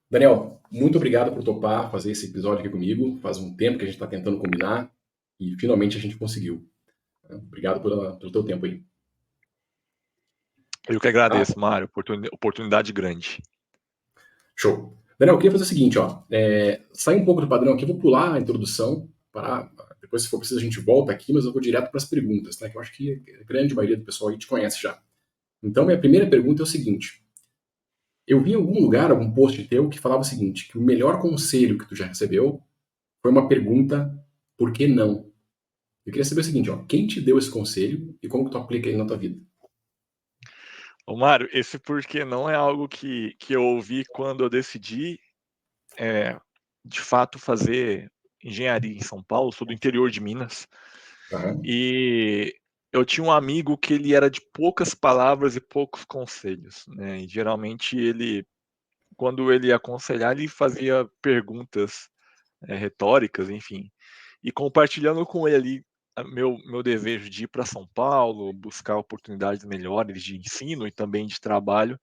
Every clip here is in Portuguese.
Daniel, muito obrigado por topar fazer esse episódio aqui comigo. Faz um tempo que a gente está tentando combinar e finalmente a gente conseguiu. Obrigado pelo teu tempo aí. Eu que Tá? agradeço, Mário. Oportunidade grande. Show. Daniel, eu queria fazer o seguinte, ó. Sair um pouco do padrão aqui, eu vou pular a introdução, depois, se for preciso, a gente volta aqui, mas eu vou direto para as perguntas, né? Que eu acho que a grande maioria do pessoal aí te conhece já. Então, minha primeira pergunta é o seguinte: eu vi em algum lugar, algum post teu, que falava o seguinte, que o melhor conselho que tu já recebeu foi uma pergunta, por que não? Eu queria saber o seguinte, ó, quem te deu esse conselho e como que tu aplica ele na tua vida? Ô, Mário, esse porquê não é algo que eu ouvi quando eu decidi, de fato, fazer engenharia em São Paulo. Sou do interior de Minas. Aham. E eu tinha um amigo que ele era de poucas palavras e poucos conselhos, né? E geralmente quando ele ia aconselhar, ele fazia perguntas retóricas, enfim. E compartilhando com ele ali meu desejo de ir para São Paulo, buscar oportunidades melhores de ensino e também de trabalho,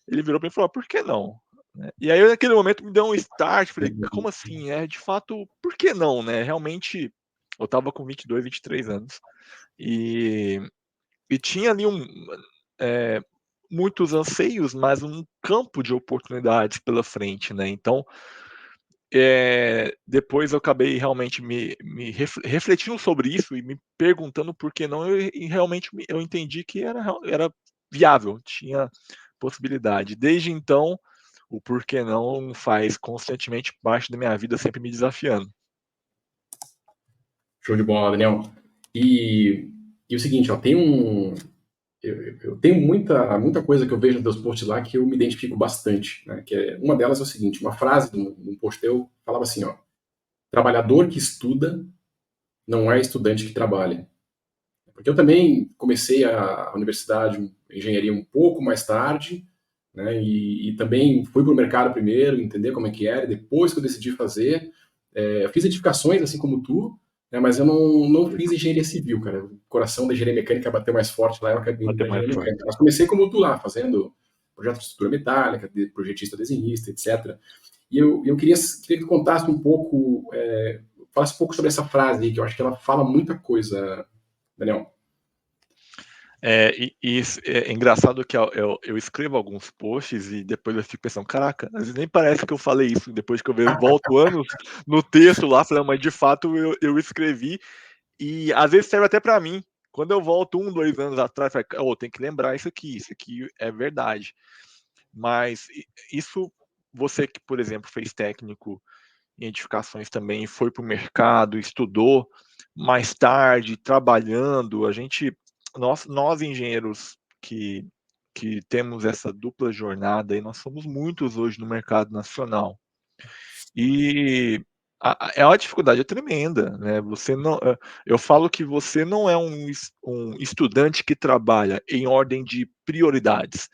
ele virou para mim e falou: por que não? Né? E aí, naquele momento, me deu um start. Falei: como assim? De fato, por que não? Né? Realmente, eu estava com 22, 23 anos e, e tinha ali é, muitos anseios, mas um campo de oportunidades pela frente. Né? Então, depois eu acabei realmente me refletindo sobre isso e me perguntando por que não, e realmente eu entendi que era viável, tinha possibilidade. Desde então, o porquê não faz constantemente parte da minha vida, sempre me desafiando. Show de bola, Daniel. E, e o seguinte, ó, eu tenho muita coisa que eu vejo nos teus posts lá que eu me identifico bastante, né? Uma delas é o seguinte, uma frase de um post teu falava assim, ó, trabalhador que estuda não é estudante que trabalha. Porque eu também comecei a universidade, a engenharia um pouco mais tarde, né? E também fui para o mercado primeiro, entender como é que era, e depois que eu decidi fazer, eu fiz edificações, assim como tu, né? Mas eu não fiz engenharia civil, cara. O coração da engenharia mecânica bateu mais forte lá, eu acabei indo Bater para mais engenharia forte. mecânica. Mas comecei como tu lá, fazendo projeto de estrutura metálica, projetista desenhista, etc. E eu queria que tu contasse um pouco, falasse um pouco sobre essa frase aí, que eu acho que ela fala muita coisa, Daniel. É engraçado que eu escrevo alguns posts e depois eu fico pensando, caraca, às vezes nem parece que eu falei isso, depois que eu volto anos no texto lá, falando, mas de fato eu escrevi, e às vezes serve até para mim. Quando eu volto 2 anos atrás, eu falo, tem que lembrar isso aqui é verdade. Mas isso, você que, por exemplo, fez técnico em edificações também, foi para o mercado, estudou mais tarde, trabalhando, nós engenheiros que temos essa dupla jornada, e nós somos muitos hoje no mercado nacional. E é uma dificuldade tremenda, né? Você não, eu falo que você não é um estudante que trabalha em ordem de prioridades,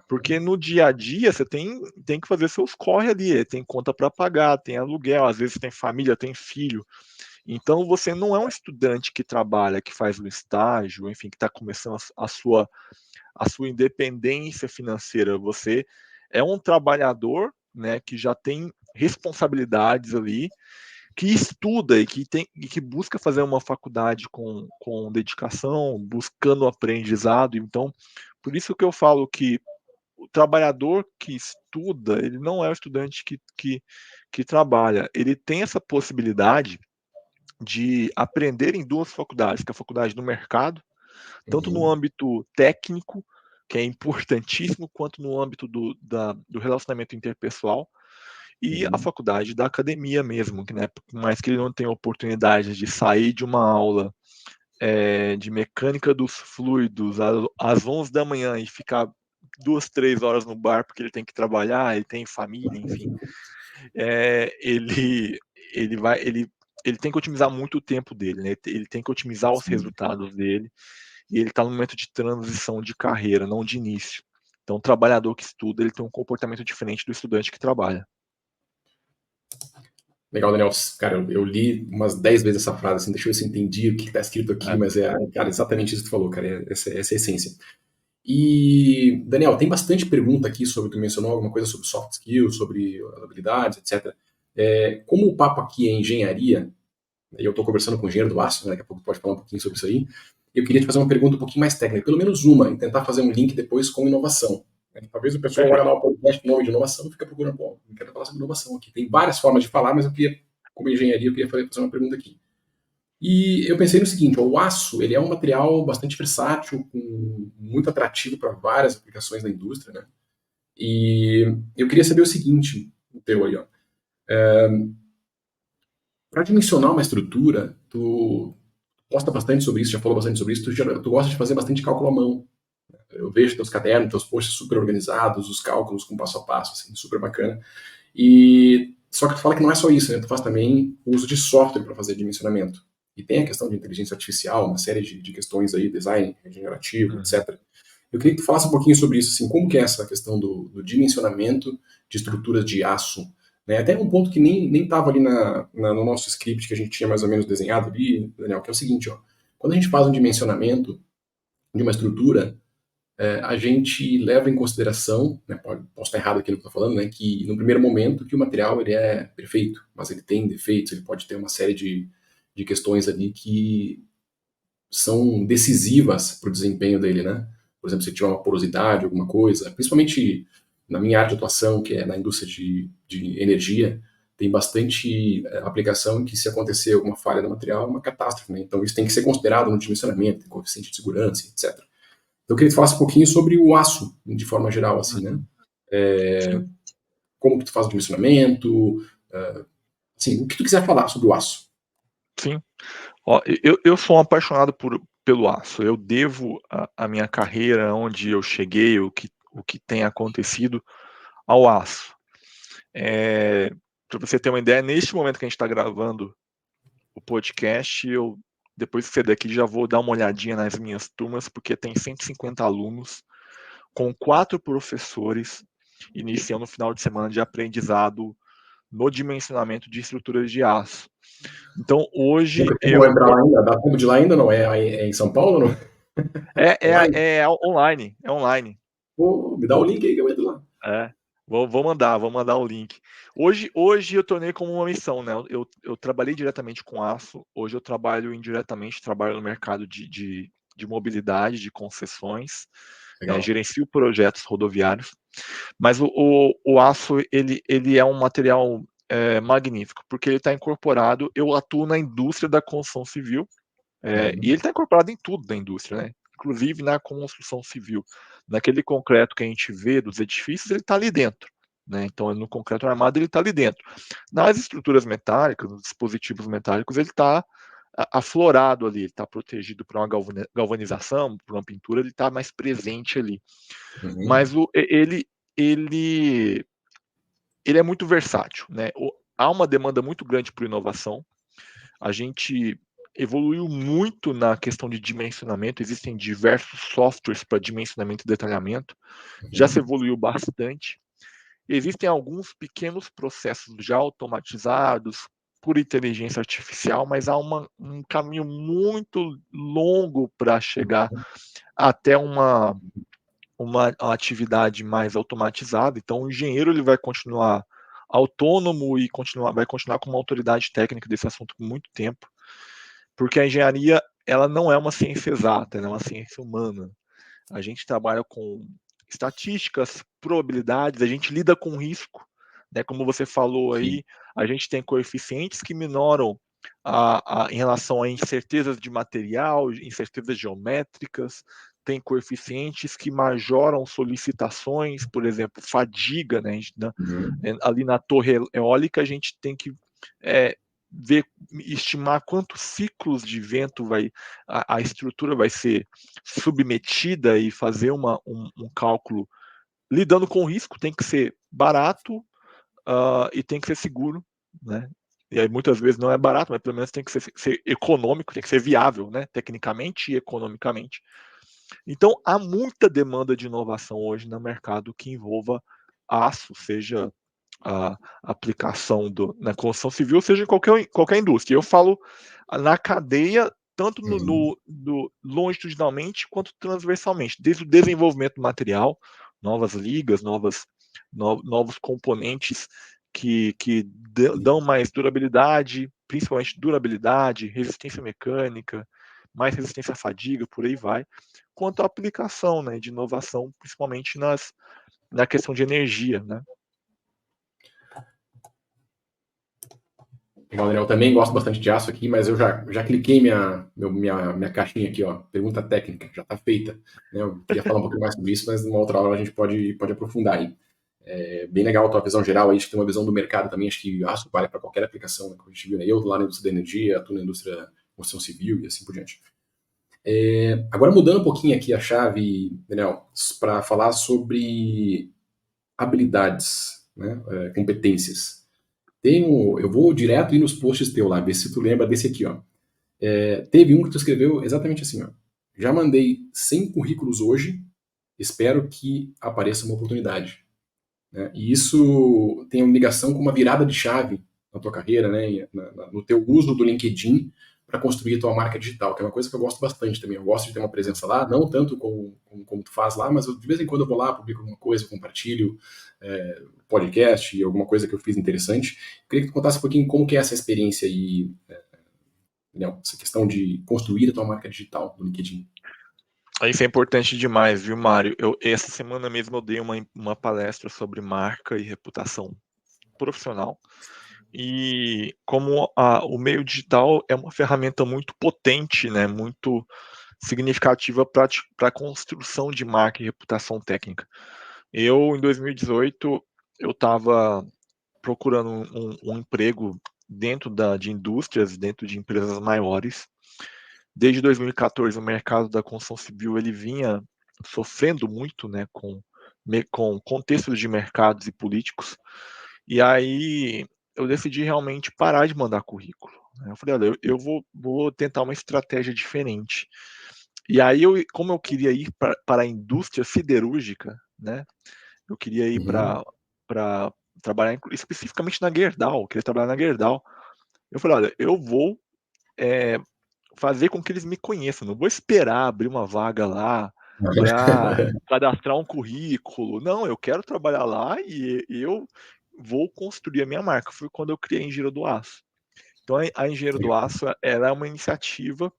porque no dia a dia você tem que fazer seus corre ali, tem conta para pagar, tem aluguel, às vezes tem família, tem filho. Então você não é um estudante que trabalha, que faz um estágio, enfim, que está começando a sua independência financeira. Você é um trabalhador, né, que já tem responsabilidades ali, que estuda e que busca fazer uma faculdade com dedicação, buscando aprendizado. Então, por isso que eu falo que o trabalhador que estuda, ele não é o estudante que trabalha. Ele tem essa possibilidade de aprender em duas faculdades, que é a faculdade do mercado, tanto no Uhum. âmbito técnico, que é importantíssimo, quanto no âmbito do relacionamento interpessoal, e a Uhum. faculdade da academia mesmo, que, né, por mais que ele não tenha oportunidade de sair de uma aula de mecânica dos fluidos às 11 da manhã e ficar 2, 3 horas no bar porque ele tem que trabalhar, ele tem família, enfim, ele tem que otimizar muito o tempo dele, né? Ele tem que otimizar os Sim. resultados dele, e ele está no momento de transição de carreira, não de início. Então, o trabalhador que estuda, ele tem um comportamento diferente do estudante que trabalha. Legal, Daniel. Cara, eu li umas 10 vezes essa frase, assim, deixa eu ver se eu entendi o que está escrito aqui, É, mas cara, exatamente isso que tu falou, cara, essa é a essência. E, Daniel, tem bastante pergunta aqui sobre, tu mencionou alguma coisa sobre soft skills, sobre habilidades, etc. Como o papo aqui é engenharia, e eu estou conversando com o engenheiro do aço, né, daqui a pouco pode falar um pouquinho sobre isso aí, eu queria te fazer uma pergunta um pouquinho mais técnica, pelo menos uma, e tentar fazer um link depois com inovação. Talvez o pessoal olha Perfeito. lá o podcast, nome de inovação, e fica procurando, bom, eu quero falar sobre inovação aqui. Tem várias formas de falar, mas eu queria, como engenharia, eu queria fazer uma pergunta aqui. E eu pensei no seguinte, ó, o aço ele é um material bastante versátil, muito atrativo para várias aplicações da indústria, né? E eu queria saber o seguinte, o teu aí, ó. Para dimensionar uma estrutura, tu posta bastante sobre isso, já falou bastante sobre isso, tu gosta de fazer bastante cálculo à mão. Eu vejo teus cadernos, teus posts super organizados, os cálculos com passo a passo, assim, super bacana. E só que tu fala que não é só isso, né? Tu faz também o uso de software para fazer dimensionamento. E tem a questão de inteligência artificial, uma série de questões aí, design regenerativo, Uhum. etc. Eu queria que tu falasse um pouquinho sobre isso, assim, como que é essa questão do dimensionamento de estruturas de aço, né? Até um ponto que nem estava ali no nosso script que a gente tinha mais ou menos desenhado ali, Daniel, que é o seguinte, ó, quando a gente faz um dimensionamento de uma estrutura, a gente leva em consideração, né, posso estar errado aqui no que estou falando, né, que no primeiro momento que o material ele é perfeito, mas ele tem defeitos, ele pode ter uma série de questões ali que são decisivas para o desempenho dele, né? Por exemplo, se tiver uma porosidade, alguma coisa, principalmente na minha área de atuação, que é na indústria de energia, tem bastante aplicação em que se acontecer alguma falha no material, é uma catástrofe, né? Então isso tem que ser considerado no dimensionamento, coeficiente de segurança, etc. Então eu queria que tu falasse um pouquinho sobre o aço, de forma geral, assim, né? Uhum. Sim, Como que tu faz o dimensionamento, assim, o que tu quiser falar sobre o aço. sim. Ó, eu sou um apaixonado pelo aço. Eu devo a minha carreira, onde eu cheguei, o que tem acontecido, ao aço. Para você ter uma ideia, neste momento que a gente está gravando o podcast, eu, depois que sair daqui, já vou dar uma olhadinha nas minhas turmas, porque tem 150 alunos, com 4 professores, iniciando o final de semana de aprendizado no dimensionamento de estruturas de aço. Então, hoje Nunca chegou a eu entrar lá ainda? Dá tempo de ir lá ainda? Não? É em São Paulo ou não? Online? é online, é online. Pô, me dá o link aí que eu entro lá. É, vou mandar o link. Hoje eu tornei como uma missão, né? Eu trabalhei diretamente com aço, hoje eu trabalho indiretamente, trabalho no mercado de mobilidade, de concessões, Legal. gerencio projetos rodoviários, mas o aço, ele é um material magnífico, porque ele está incorporado, eu atuo na indústria da construção civil, e ele está incorporado em tudo da indústria, né? Inclusive na construção civil. Naquele concreto que a gente vê dos edifícios, ele está ali dentro. Né? Então, no concreto armado, ele está ali dentro. Nas estruturas metálicas, nos dispositivos metálicos, ele está aflorado ali, ele está protegido por uma galvanização, por uma pintura, ele está mais presente ali. Uhum. Mas ele, ele é muito versátil. Né? Há uma demanda muito grande por inovação. A gente evoluiu muito na questão de dimensionamento, existem diversos softwares para dimensionamento e detalhamento, já se Uhum. evoluiu bastante. Existem alguns pequenos processos já automatizados por inteligência artificial, mas há um caminho muito longo para chegar até uma atividade mais automatizada. Então, o engenheiro ele vai continuar autônomo e vai continuar com uma autoridade técnica desse assunto por muito tempo, porque a engenharia ela não é uma ciência exata, ela é uma ciência humana. A gente trabalha com estatísticas, probabilidades, a gente lida com risco, né? Como você falou Sim. aí, a gente tem coeficientes que minoram em relação a incertezas de material, incertezas geométricas, tem coeficientes que majoram solicitações, por exemplo, fadiga, né? Uhum. Ali na torre eólica a gente tem que é, ver, estimar quantos ciclos de vento a estrutura vai ser submetida e fazer um cálculo lidando com o risco, tem que ser barato e tem que ser seguro, né? E aí muitas vezes não é barato, mas pelo menos tem que ser econômico, tem que ser viável, né? Tecnicamente e economicamente. Então há muita demanda de inovação hoje no mercado que envolva aço, seja a aplicação na construção civil, seja em qualquer indústria. Eu falo na cadeia tanto Uhum. longitudinalmente quanto transversalmente, desde o desenvolvimento do material, novas ligas, novos componentes que dão mais durabilidade, principalmente durabilidade, resistência mecânica, mais resistência à fadiga, por aí vai, quanto à aplicação, né, de inovação, principalmente na questão de energia, né? Legal, Daniel. Eu também gosto bastante de aço aqui, mas eu já cliquei minha caixinha aqui, ó. Pergunta técnica, já está feita. Né? Eu queria falar um pouquinho mais sobre isso, mas numa outra hora a gente pode aprofundar aí. É bem legal a tua visão geral, aí a gente tem uma visão do mercado também, acho que aço vale para qualquer aplicação, né? Como a gente viu, né? Eu lá na indústria da energia, atuo na indústria da construção civil e assim por diante. Agora mudando um pouquinho aqui a chave, Daniel, para falar sobre habilidades, né? Competências. Eu vou direto ir nos posts teu lá, ver se tu lembra desse aqui, ó. Teve um que tu escreveu exatamente assim, ó. Já mandei 100 currículos hoje, espero que apareça uma oportunidade. Né? E isso tem uma ligação com uma virada de chave na tua carreira, né? No teu uso do LinkedIn para construir a tua marca digital, que é uma coisa que eu gosto bastante também. Eu gosto de ter uma presença lá, não tanto como tu faz lá, mas de vez em quando eu vou lá, publico alguma coisa, compartilho podcast e alguma coisa que eu fiz interessante. Eu queria que tu contasse um pouquinho como que é essa experiência aí, Daniel, essa questão de construir a tua marca digital no LinkedIn. Isso é importante demais, viu, Mário? Essa semana mesmo eu dei uma palestra sobre marca e reputação profissional. E como o meio digital é uma ferramenta muito potente, né, muito significativa para a construção de marca e reputação técnica. Em 2018, eu estava procurando um emprego de indústrias, dentro de empresas maiores. Desde 2014, o mercado da construção civil ele vinha sofrendo muito, né, com contextos de mercados e políticos. E aí eu decidi realmente parar de mandar currículo. Eu falei, olha, eu vou tentar uma estratégia diferente. E aí, como eu queria ir para a indústria siderúrgica, né, eu queria ir Uhum. para trabalhar especificamente na Gerdau, eu queria trabalhar na Gerdau. Eu falei, olha, eu vou fazer com que eles me conheçam, não vou esperar abrir uma vaga lá para cadastrar um currículo. Não, eu quero trabalhar lá e eu vou construir a minha marca. Foi quando eu criei a Engenheiro do Aço. Então a Engenheiro do Aço era uma iniciativa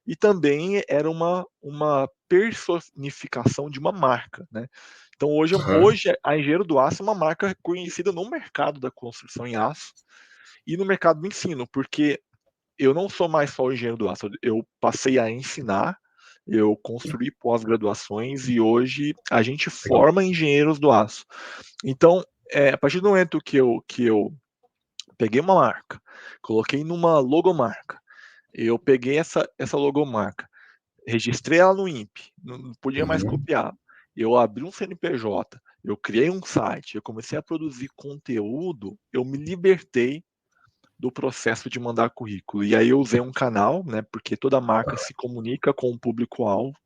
e também era uma personificação de uma marca, né? Então Uhum. hoje a Engenheiro do Aço é uma marca reconhecida no mercado da construção em aço e no mercado do ensino, porque eu não sou mais só o engenheiro do aço, eu passei a ensinar, eu construí pós-graduações e hoje a gente Legal. forma engenheiros do aço. Então, a partir do momento que eu peguei uma marca, coloquei numa logomarca, eu peguei essa logomarca, registrei ela no INPE, não podia mais Uhum. copiar. Eu abri um CNPJ, eu criei um site, eu comecei a produzir conteúdo, eu me libertei do processo de mandar currículo. E aí eu usei um canal, né, porque toda marca se comunica com o público-alvo.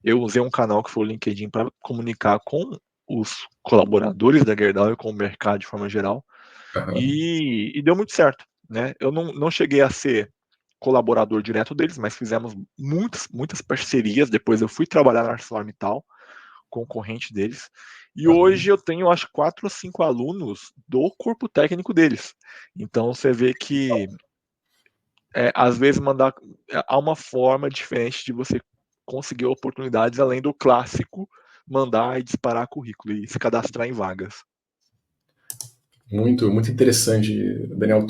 Eu usei um canal que foi o LinkedIn para comunicar com os colaboradores da Gerdau e com o mercado de forma geral. Uhum. E deu muito certo, né? Eu não cheguei a ser colaborador direto deles, mas fizemos muitas parcerias. Depois eu fui trabalhar na ArcelorMittal, concorrente deles. E hoje Uhum. eu tenho, acho, 4 ou 5 alunos do corpo técnico deles. Então você vê que às vezes há uma forma diferente de você conseguir oportunidades além do clássico mandar e disparar currículo e se cadastrar em vagas. Muito, muito interessante, Daniel.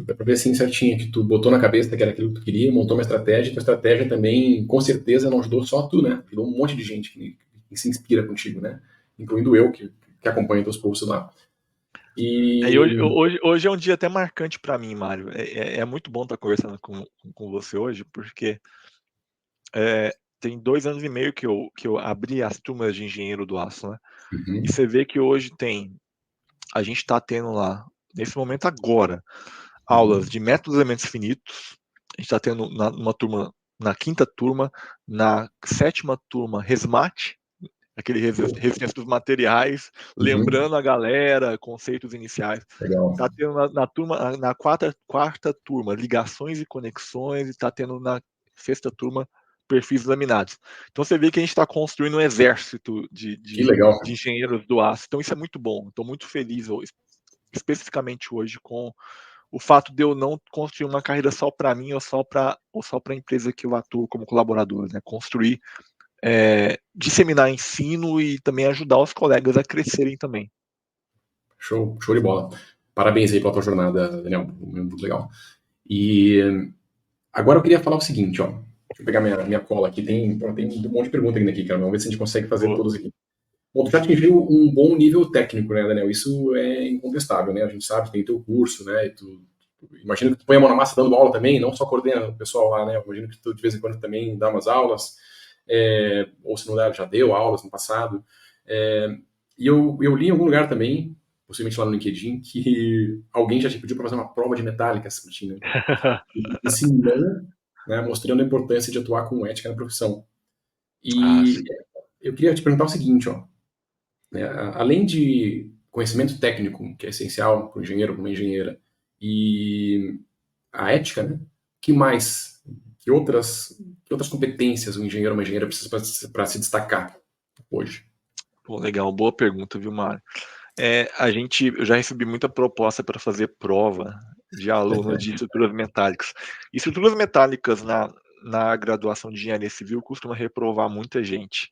Dá pra ver assim certinho que tu botou na cabeça que era aquilo que tu queria, montou uma estratégia, e tua estratégia também, com certeza, não ajudou só tu, né? Ajudou um monte de gente que se inspira contigo, né? Incluindo eu, que acompanho teus posts lá. E hoje, E. hoje, hoje é um dia até marcante para mim, Mário. É muito bom estar conversando com você hoje, porque tem 2 anos e meio que eu abri as turmas de engenheiro do aço, né? E Uhum. você vê que hoje a gente está tendo lá, nesse momento agora, aulas Uhum. de métodos e elementos finitos. A gente está tendo uma turma, na quinta turma, na sétima turma, resmate, aquele resistência dos materiais, Uhum. lembrando a galera, conceitos iniciais. Legal. Está tendo na turma, na quarta turma, ligações e conexões, e está tendo sexta turma, perfis laminados. Então você vê que a gente está construindo um exército Que legal. de engenheiros do aço. Então isso é muito bom. Estou muito feliz, especificamente hoje, com o fato de eu não construir uma carreira só para mim ou só para a empresa que eu atuo como colaborador, né? Construir, disseminar ensino e também ajudar os colegas a crescerem também. Show, show de bola. Parabéns aí pela tua jornada, Daniel. Muito legal. E agora eu queria falar o seguinte, ó. Deixa eu pegar minha cola aqui. Tem um monte de pergunta ainda aqui, cara. Vamos ver se a gente consegue fazer todas aqui. Bom, tu já atingiu um bom nível técnico, né, Daniel? Isso é incontestável, né? A gente sabe, tem teu curso, né? E imagino que tu põe a mão na massa dando aula também, não só coordena o pessoal lá, né? Eu imagino que tu de vez em quando também dá umas aulas, ou se não der, já deu aulas no passado. E eu li em algum lugar também, possivelmente lá no LinkedIn, que alguém já te pediu para fazer uma prova de metálicas para ti, né? Esse não, né, mostrando a importância de atuar com ética na profissão. E eu queria te perguntar o seguinte, ó, né, além de conhecimento técnico, que é essencial para o engenheiro, para uma engenheira, e a ética, né, que mais, que outras competências um engenheiro ou uma engenheira precisa para se destacar hoje? Pô, legal, boa pergunta, viu, Mário? Eu já recebi muita proposta para fazer prova de aluno de estruturas metálicas. Estruturas metálicas na graduação de engenharia civil costuma reprovar muita gente.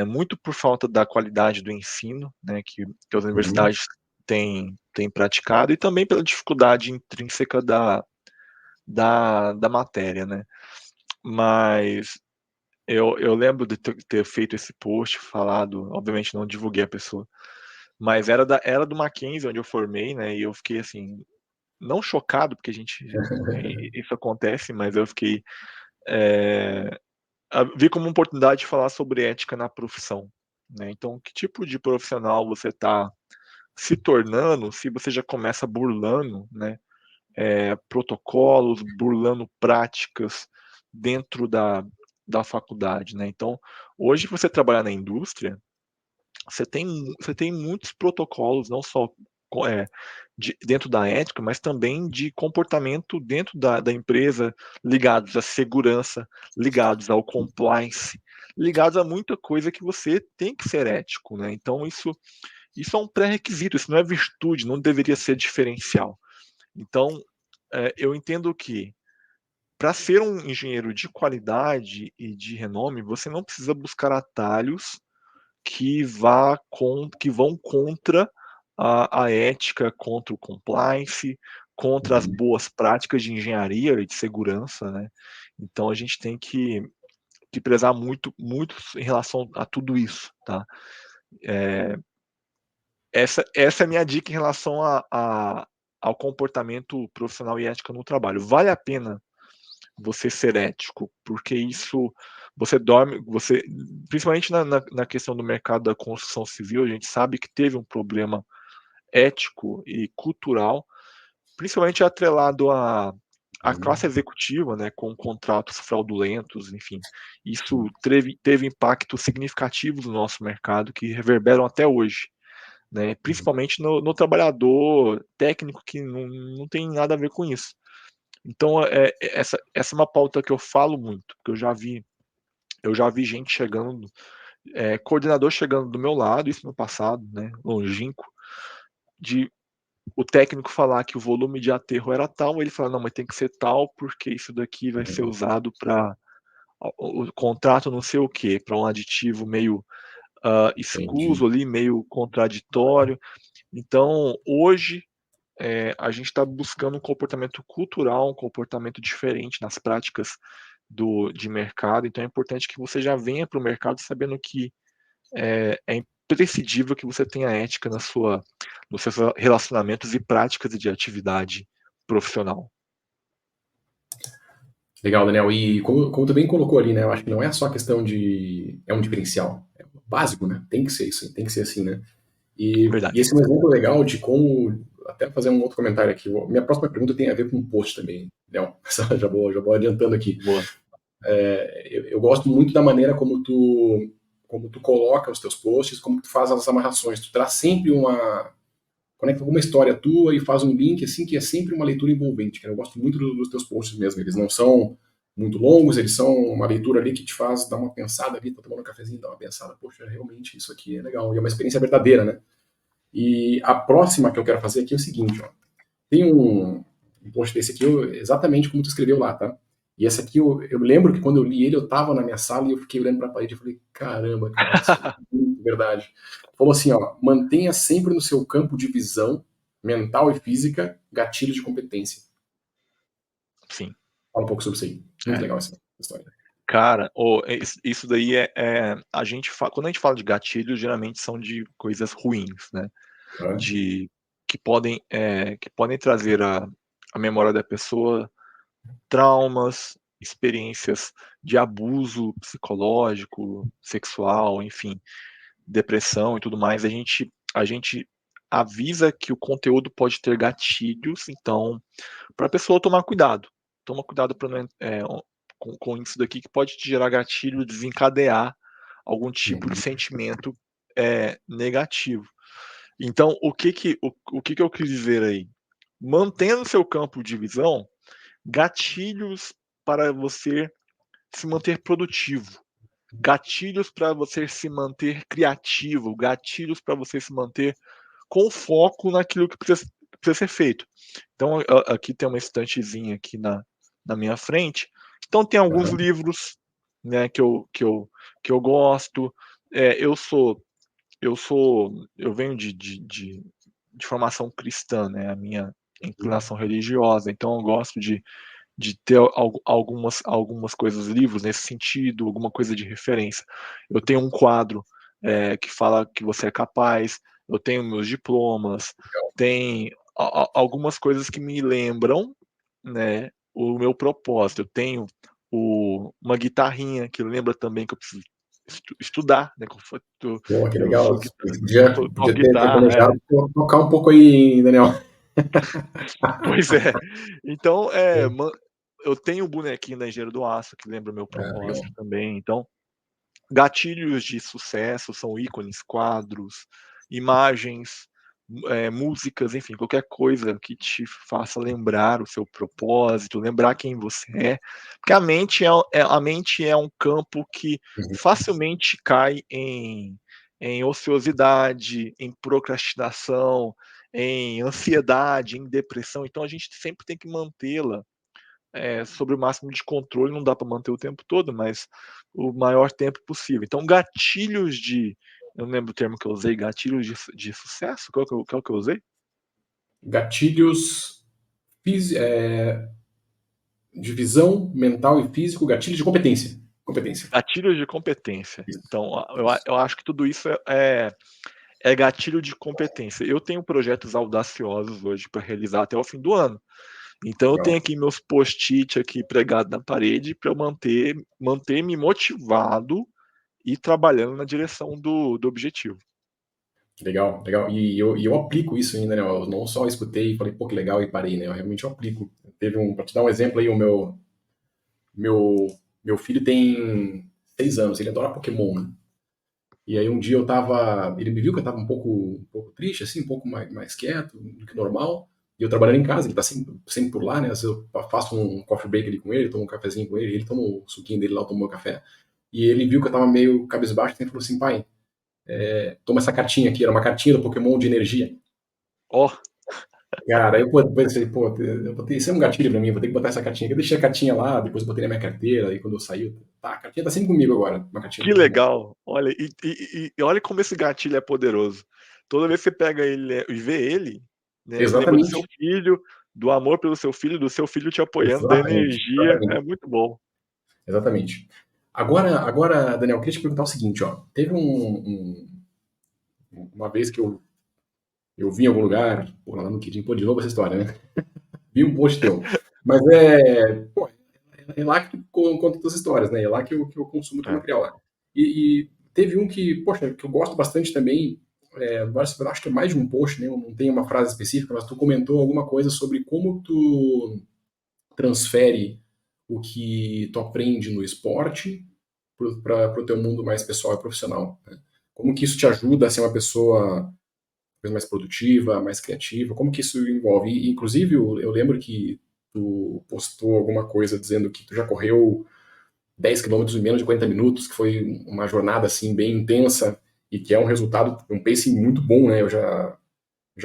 Muito por falta da qualidade do ensino, né, que as universidades têm praticado, e também pela dificuldade intrínseca da matéria, né? Mas eu lembro de ter feito esse post, falado, obviamente não divulguei a pessoa, mas era do Mackenzie, onde eu formei, né? E eu fiquei assim, não chocado, porque isso acontece, mas eu fiquei, vi como uma oportunidade de falar sobre ética na profissão, né? Então, que tipo de profissional você está se tornando se você já começa burlando, né? Protocolos, burlando práticas dentro da faculdade, né? Então, hoje você trabalhar na indústria, você tem muitos protocolos, não só dentro da ética, mas também de comportamento dentro da empresa, ligados à segurança, ligados ao compliance, ligados a muita coisa que você tem que ser ético, né? Então, isso é um pré-requisito, isso não é virtude, não deveria ser diferencial. Então, eu entendo que para ser um engenheiro de qualidade e de renome, você não precisa buscar atalhos que vão contra a ética, contra o compliance, contra as boas práticas de engenharia e de segurança, né? Então a gente tem que prezar muito, muito em relação a tudo isso, tá? Essa é a minha dica em relação ao comportamento profissional e ética no trabalho. Vale a pena você ser ético, porque isso principalmente na questão do mercado da construção civil, a gente sabe que teve um problema ético e cultural, principalmente atrelado à classe executiva, né, com contratos fraudulentos, enfim. Isso teve impactos significativos no nosso mercado que reverberam até hoje, né, principalmente no trabalhador técnico que não tem nada a ver com isso. Então, essa é uma pauta que eu falo muito, porque eu já vi gente chegando, coordenador chegando do meu lado, isso no passado, né, longínquo, de o técnico falar que o volume de aterro era tal, ele fala, não, mas tem que ser tal, porque isso daqui vai ser usado para o contrato não sei o quê, para um aditivo meio escuso ali, meio contraditório. Então, hoje, a gente está buscando um comportamento cultural, um comportamento diferente nas práticas de mercado. Então, é importante que você já venha para o mercado sabendo que é imprescindível que você tenha ética nos seus relacionamentos e práticas de atividade profissional. Legal, Daniel. E como tu bem colocou ali, né? Eu acho que não é só questão de. É um diferencial. É básico, né? Tem que ser isso, tem que ser assim, né? E Verdade. esse é um exemplo legal de como. Até fazer um outro comentário aqui. Minha próxima pergunta tem a ver com um post também, Daniel. Já vou adiantando aqui. Boa. Eu gosto muito da maneira como tu coloca os teus posts, como tu faz as amarrações. Tu traz sempre conecta alguma história tua e faz um link, assim, que é sempre uma leitura envolvente, cara. Eu gosto muito dos teus posts mesmo. Eles não são muito longos, eles são uma leitura ali que te faz dar uma pensada ali, tá tomando um cafezinho, dar uma pensada, poxa, realmente isso aqui é legal, e é uma experiência verdadeira, né? E a próxima que eu quero fazer aqui é o seguinte, ó. Tem um post desse aqui, exatamente como tu escreveu lá, tá? E essa aqui, eu lembro que quando eu li ele, eu tava na minha sala e eu fiquei olhando pra parede e falei, caramba, cara, isso é muito verdade. Falou assim, ó, mantenha sempre no seu campo de visão, mental e física, gatilhos de competência. Sim. Fala um pouco sobre isso aí. Muito É. legal essa história. Cara, isso daí a gente quando a gente fala de gatilhos, geralmente são de coisas ruins, né, Tá? de que podem trazer à memória da pessoa traumas, experiências de abuso psicológico, sexual, enfim, depressão e tudo mais. A gente avisa que o conteúdo pode ter gatilhos, então, para a pessoa tomar cuidado. Toma cuidado para não com isso daqui que pode te gerar gatilho, desencadear algum tipo de Uhum. sentimento, negativo. Então, o que que eu quis dizer aí? Mantendo seu campo de visão, gatilhos para você se manter produtivo, gatilhos para você se manter criativo, gatilhos para você se manter com foco naquilo que precisa ser feito. Então, aqui tem uma estantezinha aqui na minha frente, então tem alguns Aham. livros, né, que eu gosto. Eu venho de formação cristã, né, a minha inclinação religiosa, então eu gosto de ter algumas coisas, livros nesse sentido, alguma coisa de referência. Eu tenho um quadro, que fala que você é capaz, eu tenho meus diplomas, tem algumas coisas que me lembram, né, o meu propósito. Eu tenho uma guitarrinha que lembra também que eu preciso estudar, né, Pô, que eu legal. sou eu toco Podia ter guitarra, planejado tocar um pouco aí, Daniel. pois é. Então, eu tenho um bonequinho da Engenheiro do Aço que lembra o meu Ah, legal. propósito também, então, gatilhos de sucesso são ícones, quadros, imagens, músicas, enfim, qualquer coisa que te faça lembrar o seu propósito, lembrar quem você é, porque a mente é um campo que Uhum. facilmente cai em ociosidade, em procrastinação, em ansiedade, em depressão, então a gente sempre tem que mantê-la sobre o máximo de controle, não dá para manter o tempo todo, mas o maior tempo possível. Então, gatilhos de. Eu não lembro o termo que eu usei, gatilhos de sucesso? Qual que eu usei? Gatilhos de visão, mental e físico, gatilhos de competência. Competência. Gatilhos de competência. Isso. Então, Isso. eu acho que tudo isso é gatilho de competência. Eu tenho projetos audaciosos hoje para realizar até o fim do ano. Então eu tenho Legal. aqui meus post-it aqui pregado na parede para eu manter-me motivado e trabalhando na direção do objetivo. Legal, legal. E eu aplico isso ainda, né? Eu não só escutei e falei, pô, que legal, e parei, né? Eu realmente aplico. Pra te dar um exemplo aí, meu, meu filho tem 6 anos, ele adora Pokémon, né? E aí um dia ele me viu que eu tava um pouco triste, assim, um pouco mais quieto do que normal. E eu trabalhando em casa, ele tá sempre por lá, né? Às vezes eu faço um coffee break ali com ele, tomo um cafezinho com ele toma o suquinho dele lá, eu tomo meu café. E ele viu que eu tava meio cabisbaixo, e ele falou assim, pai, toma essa cartinha aqui, era uma cartinha do Pokémon de energia. Ó, Cara, aí eu pensei, pô, isso é um gatilho pra mim, vou ter que botar essa cartinha aqui. Eu deixei a cartinha lá, depois eu botei na minha carteira, aí quando eu saí, tá, a cartinha tá sempre comigo agora, uma cartinha que do Pokémon. legal. Olha, e olha como esse gatilho é poderoso. Toda vez que você pega ele, e vê ele, né, lembra do seu Exatamente, filho, do amor pelo seu filho, do seu filho te apoiando, da exatamente, energia, é exatamente. muito bom. Exatamente. Agora, Daniel, eu queria te perguntar o seguinte, ó. Teve uma vez que eu vi em algum lugar, pô, lá no LinkedIn, pô, de novo essa história, né? Vi um post teu. Mas pô, é lá que tu conta tuas histórias, né? É lá que eu consumo teu É. material lá. E teve um que, poxa, que eu gosto bastante também, agora eu acho que é mais de um post, né? Não tem uma frase específica, mas tu comentou alguma coisa sobre como tu transfere o que tu aprende no esporte para o teu mundo mais pessoal e profissional, né? Como que isso te ajuda a ser uma pessoa mais produtiva, mais criativa? Como que isso envolve? E, inclusive, eu lembro que tu postou alguma coisa dizendo que tu já correu 10 quilômetros em menos de 40 minutos, que foi uma jornada assim bem intensa e que é um resultado, um pacing muito bom, né? Eu já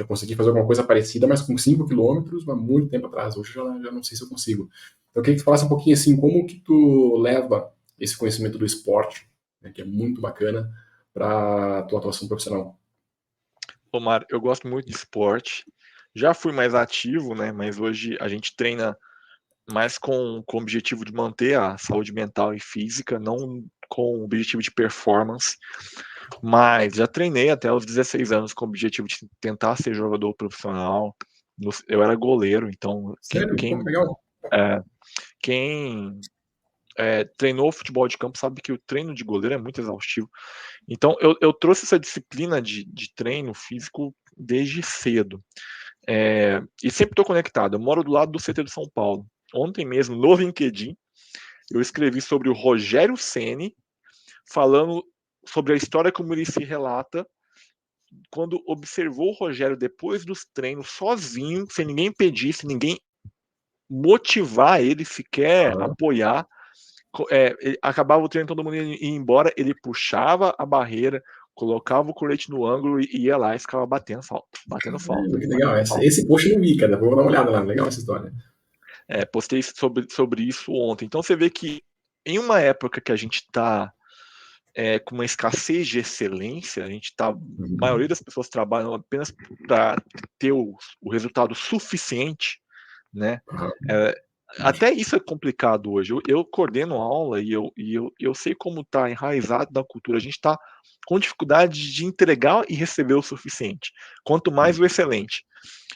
consegui fazer alguma coisa parecida, mas com 5 quilômetros há muito tempo atrás. Hoje já não sei se eu consigo. Então, eu queria que tu falasse um pouquinho assim, como que tu leva esse conhecimento do esporte, né, que é muito bacana, para a tua atuação profissional. Omar, eu gosto muito de esporte. Já fui mais ativo, né? Mas hoje a gente treina mais com o objetivo de manter a saúde mental e física, não com o objetivo de performance. Mas já treinei até os 16 anos com o objetivo de tentar ser jogador profissional. Eu era goleiro, então Sério? Pô, que legal. é, quem treinou futebol de campo sabe que o treino de goleiro é muito exaustivo. Então eu trouxe essa disciplina de treino físico desde cedo. E sempre estou conectado. Eu moro do lado do CT de São Paulo. Ontem mesmo, no LinkedIn, eu escrevi sobre o Rogério Ceni, falando sobre a história como ele se relata quando observou o Rogério depois dos treinos, sozinho, sem ninguém pedir, sem ninguém motivar ele, sequer Aham. apoiar. Acabava o treino, todo mundo ia embora, ele puxava a barreira, colocava o colete no ângulo e ia lá e ficava batendo falta, batendo falta, Caramba, que legal. batendo falta. Esse post eu não vi, cara. Vou dar uma olhada lá. Legal essa história. Postei sobre isso ontem. Então você vê que em uma época que a gente está com uma escassez de excelência, a maioria Uhum. das pessoas trabalham apenas para ter o resultado suficiente, né? Aham. É, até isso é complicado hoje. Eu coordeno aula e eu sei como está enraizado na cultura. A gente está com dificuldade de entregar e receber o suficiente, quanto mais o excelente.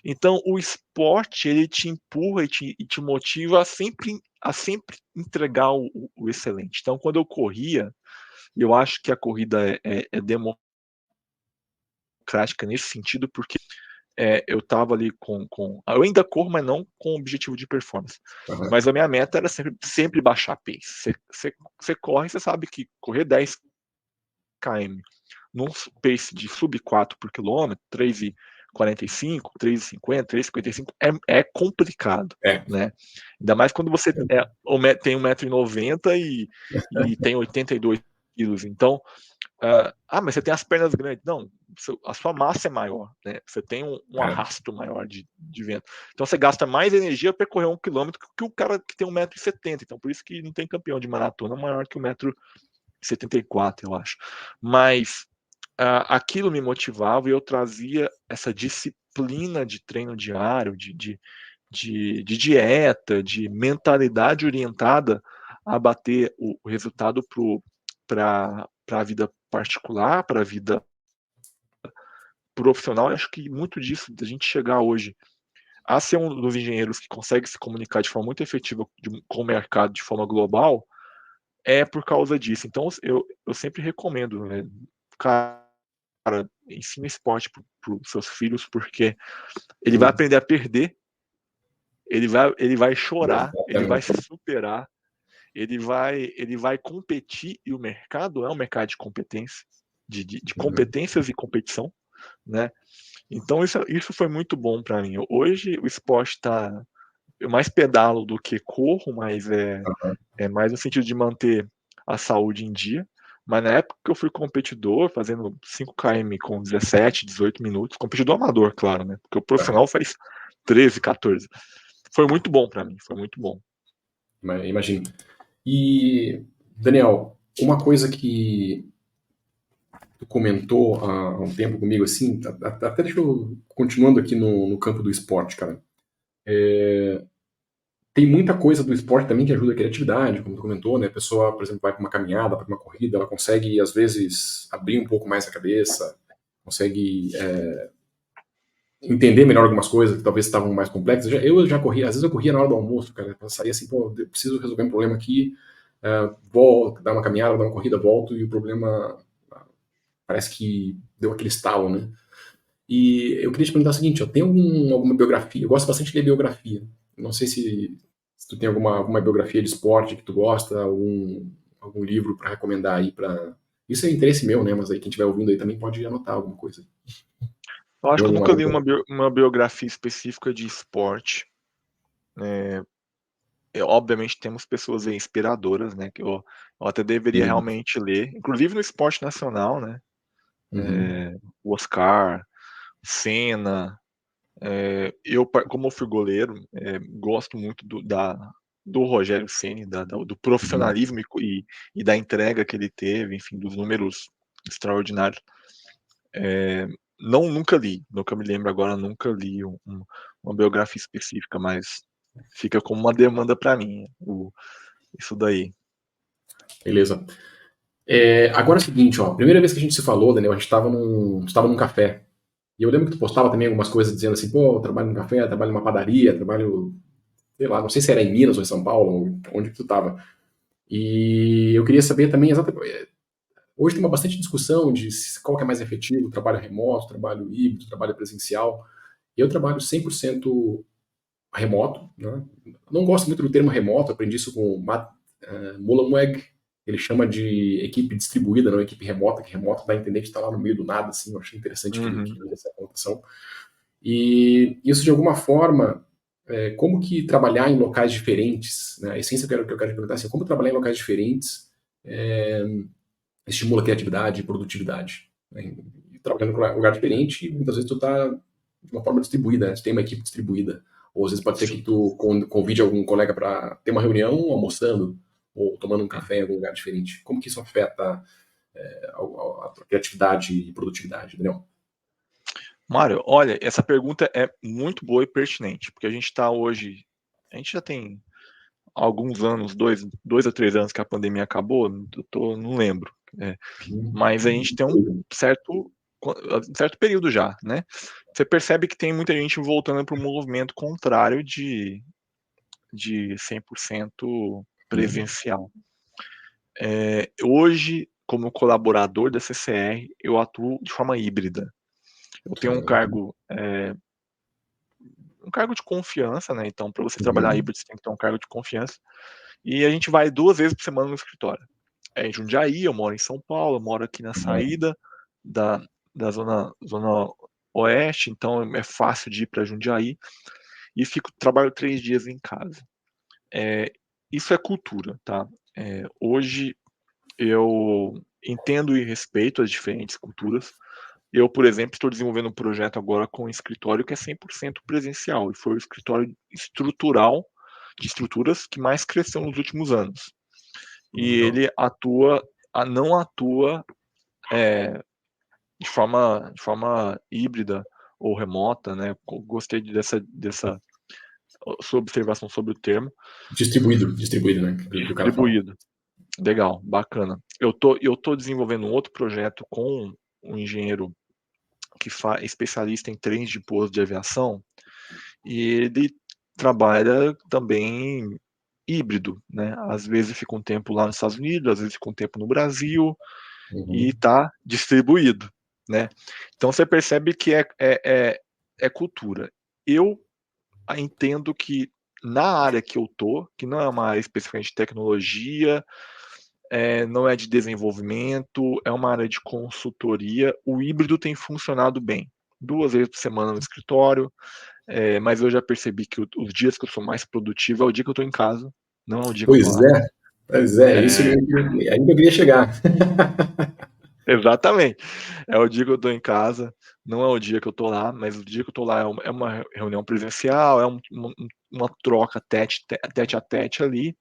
Então, o esporte ele te empurra e te motiva a sempre entregar o excelente. Então, quando eu corria, eu acho que a corrida é democrática nesse sentido, porque eu estava ali eu ainda corro, mas não com o objetivo de performance. Aham. Mas a minha meta era sempre baixar pace. Você corre, você sabe que correr 10 km num pace de sub 4 por quilômetro, 3,45, 3,50, 3,55, é complicado, É. né? Ainda mais quando você tem 1,90 m e tem 82 quilos. Então, mas você tem as pernas grandes. Não, a sua massa é maior, né? Você tem um É. arrasto maior de vento. Então você gasta mais energia para percorrer 1 quilômetro que o cara que tem 1,70 m. Então por isso que não tem campeão de maratona maior que 1,74 m, eu acho. Mas aquilo me motivava e eu trazia essa disciplina de treino diário, de dieta, de mentalidade orientada a bater o resultado para a vida particular, para a vida profissional. Eu acho que muito disso, da gente chegar hoje a ser um dos engenheiros que consegue se comunicar de forma muito efetiva com o mercado de forma global, é por causa disso. Então, eu sempre recomendo, né? Cara, ensina esporte para os seus filhos, porque ele vai aprender a perder, ele vai chorar, ele vai se Exatamente. superar, ele vai competir, e o mercado é um mercado de competência, de Uhum. competências e competição, né? Então isso foi muito bom para mim. Hoje o esporte está, eu mais pedalo do que corro, mas Aham. é mais no sentido de manter a saúde em dia. Mas na época que eu fui competidor, fazendo 5 km com 17, 18 minutos, competidor amador, claro, né? Porque o Aham. profissional faz 13, 14. Foi muito bom para mim, foi muito bom. Imagino. E, Daniel, uma coisa que tu comentou há um tempo comigo, assim, até deixa eu, continuando aqui no campo do esporte, cara. Tem muita coisa do esporte também que ajuda a criatividade, como tu comentou, né? A pessoa, por exemplo, vai para uma caminhada, para uma corrida, ela consegue, às vezes, abrir um pouco mais a cabeça, consegue entender melhor algumas coisas que talvez estavam mais complexas. Eu já corria, às vezes eu corria na hora do almoço, cara, eu saía assim, pô, eu preciso resolver um problema aqui, vou dar uma caminhada, dar uma corrida, volto, e o problema parece que deu aquele estalo, né? E eu queria te perguntar o seguinte, ó, tem alguma biografia? Eu gosto bastante de ler biografia. Não sei se tu tem alguma biografia de esporte que tu gosta, algum livro para recomendar aí para. Isso é interesse meu, né? Mas aí quem estiver ouvindo aí também pode anotar alguma coisa. Eu acho Tem que eu nunca li alguma. uma biografia específica de esporte. Obviamente temos pessoas aí inspiradoras, né, que eu até deveria Sim. realmente ler, inclusive no esporte nacional, né, Uhum. o Oscar, Senna, como eu fui goleiro, gosto muito do Rogério Ceni, do Uhum. profissionalismo e da entrega que ele teve, enfim, dos números extraordinários. Nunca li, nunca me lembro agora, nunca li uma biografia específica, mas fica como uma demanda para mim, isso daí. Beleza. Agora é o seguinte, ó. Primeira vez que a gente se falou, Daniel, a gente estava num café. E eu lembro que tu postava também algumas coisas dizendo assim, pô, eu trabalho num café, trabalho numa padaria, trabalho, sei lá, não sei se era em Minas ou em São Paulo, onde que tu estava. E eu queria saber também exatamente. Hoje tem uma bastante discussão de qual que é mais efetivo, trabalho remoto, trabalho híbrido, trabalho presencial. Eu trabalho 100% remoto, né? Não gosto muito do termo remoto, aprendi isso com o Matt Mullenweg. Ele chama de equipe distribuída, não equipe remota, que remoto dá a entender que está lá no meio do nada, assim. Eu achei interessante que Uhum. ele usa essa conotação. E isso, de alguma forma, como que trabalhar em locais diferentes, né? A essência que eu quero te perguntar é assim, como trabalhar em locais diferentes é, estimula a criatividade e produtividade, né? E trabalhando em um lugar diferente, muitas vezes tu está de uma forma distribuída, né? Tu tem uma equipe distribuída. Ou às vezes pode ser que Sim. tu convide algum colega para ter uma reunião almoçando ou tomando um café em algum lugar diferente. Como que isso afeta a criatividade e produtividade, Daniel? Mário, olha, essa pergunta é muito boa e pertinente, porque a gente já tem alguns anos, 2 a 3 anos que a pandemia acabou, não lembro, mas a gente tem um certo período já, né? Você percebe que tem muita gente voltando para o movimento contrário de 100% Uhum. presencial. Hoje, como colaborador da CCR, eu atuo de forma híbrida. Eu tenho um cargo de confiança, né? Então, para você trabalhar Uhum. híbrido, você tem que ter um cargo de confiança. E a gente vai 2 vezes por semana no escritório. É em Jundiaí, eu moro em São Paulo, eu moro aqui na saída da, da zona oeste, então é fácil de ir para Jundiaí. E trabalho 3 dias em casa. Isso é cultura, tá? Hoje eu entendo e respeito as diferentes culturas. Eu, por exemplo, estou desenvolvendo um projeto agora com um escritório que é 100% presencial, e foi o escritório estrutural de estruturas que mais cresceu nos últimos anos. E Legal. ele não atua de forma híbrida ou remota, né? Gostei dessa sua observação sobre o termo. Distribuído, né? Que o cara fala. Distribuído. Legal, bacana. Eu tô desenvolvendo um outro projeto com um engenheiro que é especialista em trens de pouso de aviação, e ele trabalha também híbrido, né? Às vezes fica um tempo lá nos Estados Unidos, às vezes fica um tempo no Brasil, e Uhum. está distribuído, né? Então você percebe que é cultura. Eu entendo que na área que eu tô, que não é uma área especificamente de tecnologia, não é de desenvolvimento, é uma área de consultoria, o híbrido tem funcionado bem. 2 vezes por semana no escritório, mas eu já percebi que os dias que eu sou mais produtivo é o dia que eu estou em casa, não é o dia que eu estou Pois lá. é, pois é, isso É, ainda eu queria chegar. exatamente. É o dia que eu estou em casa, não é o dia que eu estou lá, mas o dia que eu estou lá é uma reunião presencial, uma troca tete a tete ali.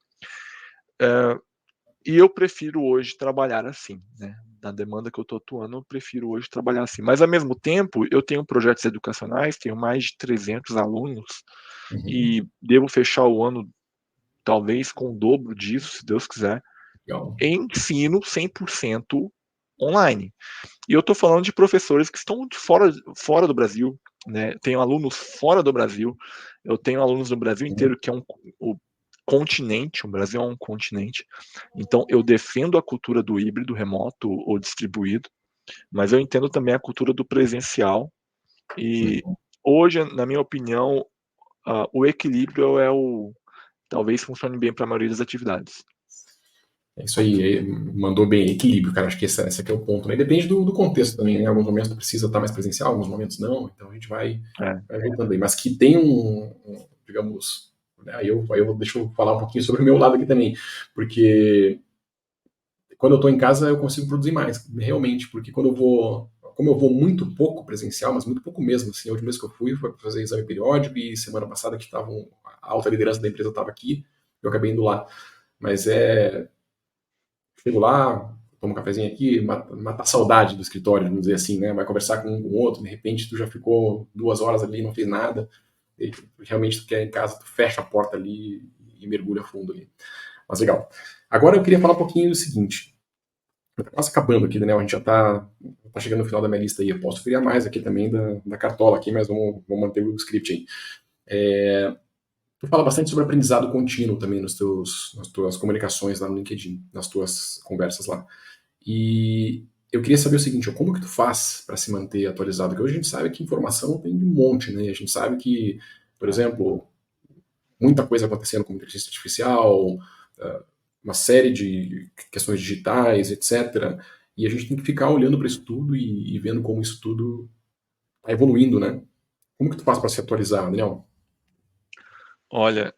E eu prefiro hoje trabalhar assim, né? Na demanda que eu estou atuando, eu prefiro hoje trabalhar assim. Mas, ao mesmo tempo, eu tenho projetos educacionais, tenho mais de 300 alunos Uhum. e devo fechar o ano, talvez, com o dobro disso, se Deus quiser, Legal. em ensino 100% online. E eu estou falando de professores que estão fora do Brasil, né? Tenho alunos fora do Brasil, eu tenho alunos no Brasil Uhum. inteiro, que é o continente, o Brasil é um continente. Então, eu defendo a cultura do híbrido, remoto ou distribuído, mas eu entendo também a cultura do presencial. E Uhum. hoje, na minha opinião, o equilíbrio talvez funcione bem para a maioria das atividades. É isso aí, mandou bem, equilíbrio, cara, acho que esse aqui é o ponto, né? Depende do contexto também, né? Em alguns momentos precisa estar mais presencial, em alguns momentos não, então a gente vai É, voltando aí. Mas que tem digamos, Deixa eu falar um pouquinho sobre o meu lado aqui também, porque quando eu estou em casa eu consigo produzir mais, realmente, porque como eu vou muito pouco presencial, mas muito pouco mesmo, assim, a última vez que eu fui foi para fazer exame periódico e semana passada que a alta liderança da empresa estava aqui, eu acabei indo lá, mas chego lá, tomo um cafezinho aqui, mata a saudade do escritório, vamos dizer assim, né, vai conversar com um com o outro, de repente tu já ficou 2 horas ali e não fez nada, e realmente tu quer em casa, tu fecha a porta ali e mergulha fundo ali. Mas legal. Agora eu queria falar um pouquinho do seguinte. Tá quase acabando aqui, Daniel. A gente já tá chegando no final da minha lista aí. Eu posso criar mais aqui também da Cartola aqui, mas vamos manter o script aí. Tu fala bastante sobre aprendizado contínuo também nas tuas comunicações lá no LinkedIn, nas tuas conversas lá. E eu queria saber o seguinte, como que tu faz para se manter atualizado? Porque hoje a gente sabe que informação tem de um monte, né? A gente sabe que, por exemplo, muita coisa acontecendo com inteligência artificial, uma série de questões digitais, etc. E a gente tem que ficar olhando para isso tudo e vendo como isso tudo está evoluindo, né? Como que tu faz para se atualizar, Daniel? Olha,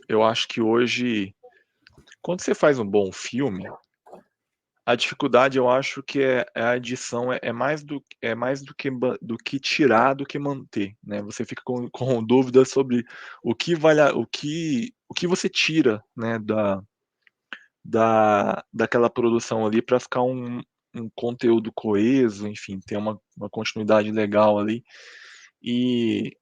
eu acho que hoje, quando você faz um bom filme, a dificuldade eu acho que a edição é mais do que tirar do que manter, né? Você fica com dúvidas sobre o que você tira, né, daquela produção ali para ficar um conteúdo coeso, enfim, ter uma continuidade legal ali. E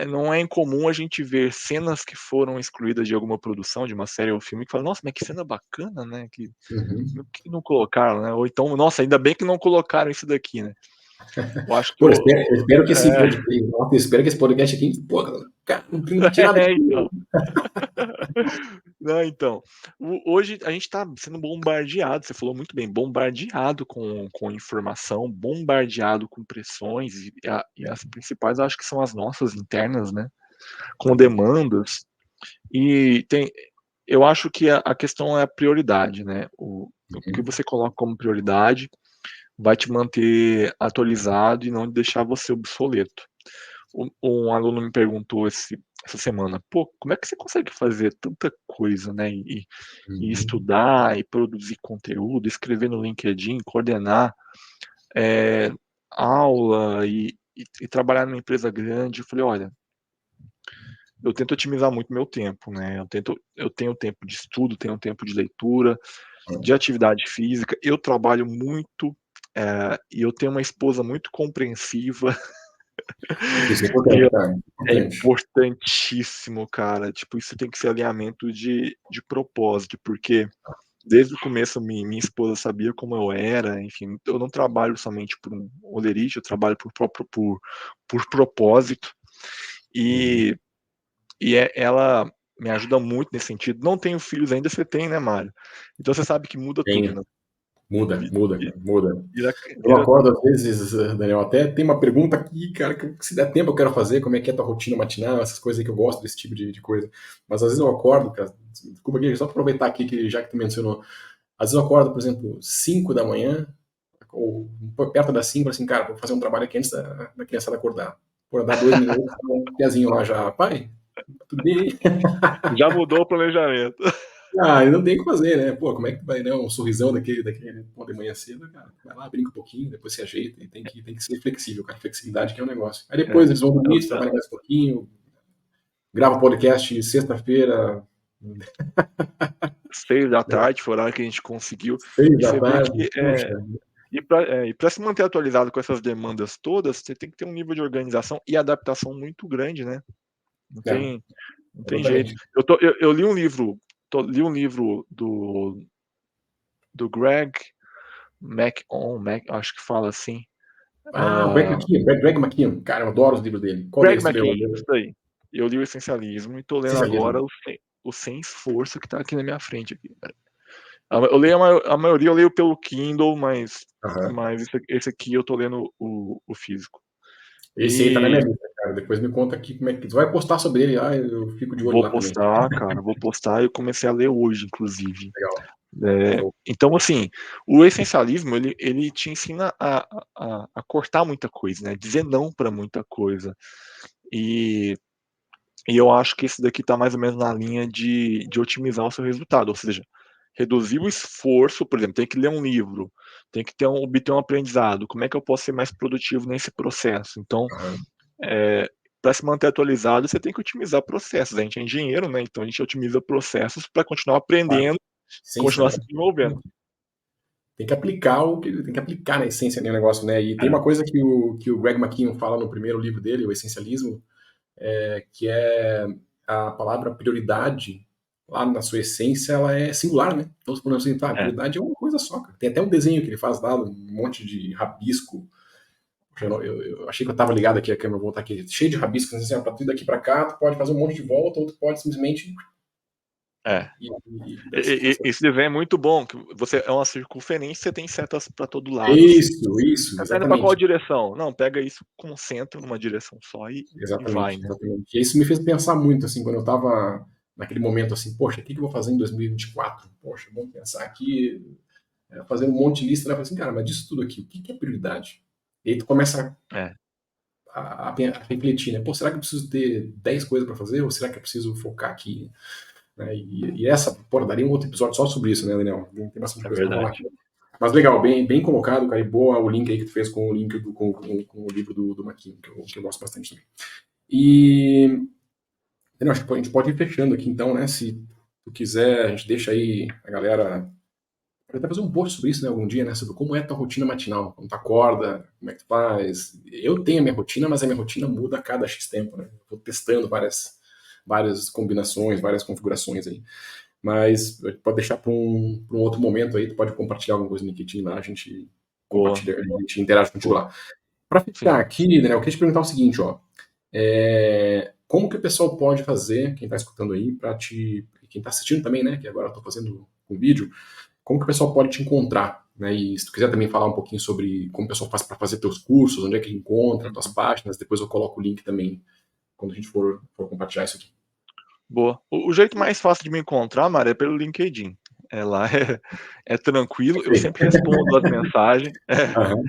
não é incomum a gente ver cenas que foram excluídas de alguma produção, de uma série ou filme, que fala, nossa, mas que cena bacana, né? Uhum. Por que não colocaram, né? Ou então, nossa, ainda bem que não colocaram isso daqui, né? Eu acho que Pô, eu espero que esse é, podcast, eu espero que esse podcast aqui, pô, cara, não tem que tirar daqui. então. Não, então, hoje a gente está sendo bombardeado, você falou muito bem, bombardeado com informação, bombardeado com pressões, e as principais eu acho que são as nossas internas, né? Com demandas. E eu acho que a questão é a prioridade, né? O que você coloca como prioridade vai te manter atualizado e não deixar você obsoleto. Um aluno me perguntou essa semana, pô, como é que você consegue fazer tanta coisa, né? E Uhum. estudar, e produzir conteúdo, escrever no LinkedIn, coordenar é, aula e trabalhar numa empresa grande. Eu falei, olha, eu tento otimizar muito meu tempo, né? Eu tenho tempo de estudo, tenho tempo de leitura, de atividade física. Eu trabalho muito e eu tenho uma esposa muito compreensiva. Isso é E importante, cara. é Importante. importantíssimo, cara. Tipo, isso tem que ser alinhamento de propósito, porque desde o começo minha esposa sabia como eu era, enfim, eu não trabalho somente por um olerite, eu trabalho por propósito. Uhum. E, ela me ajuda muito nesse sentido. Não tenho filhos ainda, você tem, né, Mário? Então você sabe que muda tudo, Tenho. né? Muda, Vi- muda, vi- cara, muda. Vira, Eu vira, acordo às vezes, Daniel, até tem uma pergunta aqui, cara, que se der tempo eu quero fazer, como é que é a tua rotina matinal, essas coisas aí que eu gosto desse tipo de coisa. Mas às vezes eu acordo, cara, desculpa aqui, só aproveitar aqui que já que tu mencionou, às vezes eu acordo, por exemplo, 5 da manhã, ou perto das 5, assim, cara, vou fazer um trabalho aqui antes da criançada acordar. Por dar 2 minutos, tá um pezinho lá já, pai, tudo bem? já mudou o planejamento. Ah, não tem o que fazer, né? Pô, como é que vai, né? Um sorrisão daquele pô, de manhã cedo, cara. Vai lá, brinca um pouquinho, depois se ajeita e tem que ser flexível, cara. Flexibilidade que é um negócio. Aí É, depois eles vão dormir, tu trabalha mais um pouquinho, grava o podcast sexta-feira, 6 da tarde foi o horário que a gente conseguiu. seis E da você vê tarde. que Puxa, e para se manter atualizado com essas demandas todas, você tem que ter um nível de organização e adaptação muito grande, né? Não é, tem, não tem jeito. exatamente. Eu li um livro do Greg acho que fala assim. Ah, o Greg McKeown. Cara, eu adoro os livros dele. Qual Greg deles tu leu? McKeown, isso daí. Eu li o Essencialismo e estou lendo Essencialismo. agora o Sem Esforço que está aqui na minha frente. Aqui. Eu leio a maioria eu leio pelo Kindle, mas, Aham. esse aqui eu estou lendo o físico. Esse aí tá na E minha lista, cara. Depois me conta aqui como é que tu vai postar sobre ele. Ah, eu fico de olho vou lá também. postar, cara, vou postar. Eu comecei a ler hoje, inclusive. Legal. Show. Então, assim, o essencialismo ele te ensina a cortar muita coisa, né? Dizer não para muita coisa. E E eu acho que esse daqui está mais ou menos na linha de otimizar o seu resultado, ou seja, reduzir o esforço, por exemplo, tem que ler um livro, tem que obter um aprendizado, como é que eu posso ser mais produtivo nesse processo? Então, Aham. para se manter atualizado, você tem que otimizar processos. A gente é engenheiro, né? Então a gente otimiza processos para continuar Claro. aprendendo, Essência, continuar né? se desenvolvendo. Tem que aplicar tem que aplicar na essência do negócio, né? E tem É, uma coisa que o Greg McKeown fala no primeiro livro dele, o Essencialismo, que é a palavra prioridade, lá na sua essência, ela é singular, né? Então, você falando assim, tá, é, prioridade é uma coisa só, cara. Tem até um desenho que ele faz lá, um monte de rabisco. Eu achei que eu tava ligado aqui, a câmera, vou voltar aqui, cheio de rabiscos, assim, ó, pra tu ir daqui pra cá, tu pode fazer um monte de volta, ou tu pode simplesmente... é. Essa... Esse desenho é muito bom, que você é uma circunferência, você tem setas para todo lado, assim. Isso, Você tá indo para qual exatamente. direção? Não, pega isso, concentra numa direção só e vai, Exatamente, né? exatamente. E isso me fez pensar muito, assim, quando eu estava naquele momento, assim, poxa, o que eu vou fazer em 2024? Poxa, vamos pensar aqui, fazer um monte de lista, né? Eu falei assim, cara, mas disso tudo aqui, o que é prioridade? E aí tu começa É, a refletir, né? Pô, será que eu preciso ter 10 coisas para fazer? Ou será que eu preciso focar aqui? Né? E essa, pô, daria um outro episódio só sobre isso, né, Daniel? Tem bastante é coisa para falar verdade. aqui. Mas legal, bem colocado, cara, e boa o link aí que tu fez com o link com o livro do Maquin, que eu gosto bastante também. E eu acho que a gente pode ir fechando aqui então, né? Se tu quiser, a gente deixa aí a galera. Pode até fazer um post sobre isso, né? Algum dia, né? Sobre como é a tua rotina matinal. Quando tu acorda, como é que tu faz. Eu tenho a minha rotina, mas a minha rotina muda a cada X tempo, né? Eu tô testando várias combinações, várias configurações aí. Mas pode deixar para um outro momento aí. Tu pode compartilhar alguma coisa no LinkedIn lá, a gente Boa, compartilha, a gente interage contigo boa. lá. Para Sim. ficar aqui, Daniel, eu queria te perguntar o seguinte, ó. Como que o pessoal pode fazer, quem está escutando aí, quem está assistindo também, né? Que agora eu estou fazendo um vídeo, como que o pessoal pode te encontrar, né? E se tu quiser também falar um pouquinho sobre como o pessoal faz para fazer teus cursos, onde é que encontra, tuas Uhum. páginas, depois eu coloco o link também quando a gente for compartilhar isso aqui. Boa. O jeito mais fácil de me encontrar, Mara, é pelo LinkedIn. Lá é tranquilo, eu Perfeito. sempre respondo as mensagens. Aham.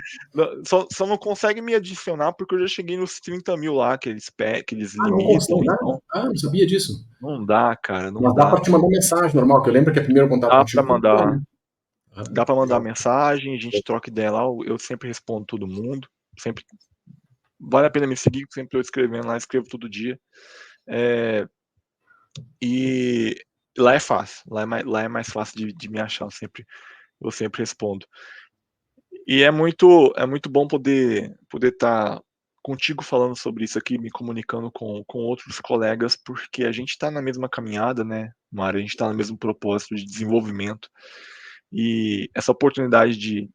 Só não consegue me adicionar porque eu já cheguei nos 30 mil lá que eles Ah, não limitam, consegue, então não sabia disso. não dá, cara, não Mas dá dá. para te mandar mensagem normal, que eu lembro que o primeiro contato Dá para contigo foi por lá, mandar, né? Ah, dá para mandar legal. mensagem, a gente troca ideia lá, eu sempre respondo todo mundo, sempre vale a pena me seguir, sempre eu escrevendo lá, escrevo todo dia. É, e lá é fácil, lá é mais fácil de me achar, eu sempre respondo. E é muito bom poder estar contigo falando sobre isso aqui, me comunicando com outros colegas, porque a gente está na mesma caminhada, né, Mário? A gente está no mesmo propósito de desenvolvimento. E essa oportunidade de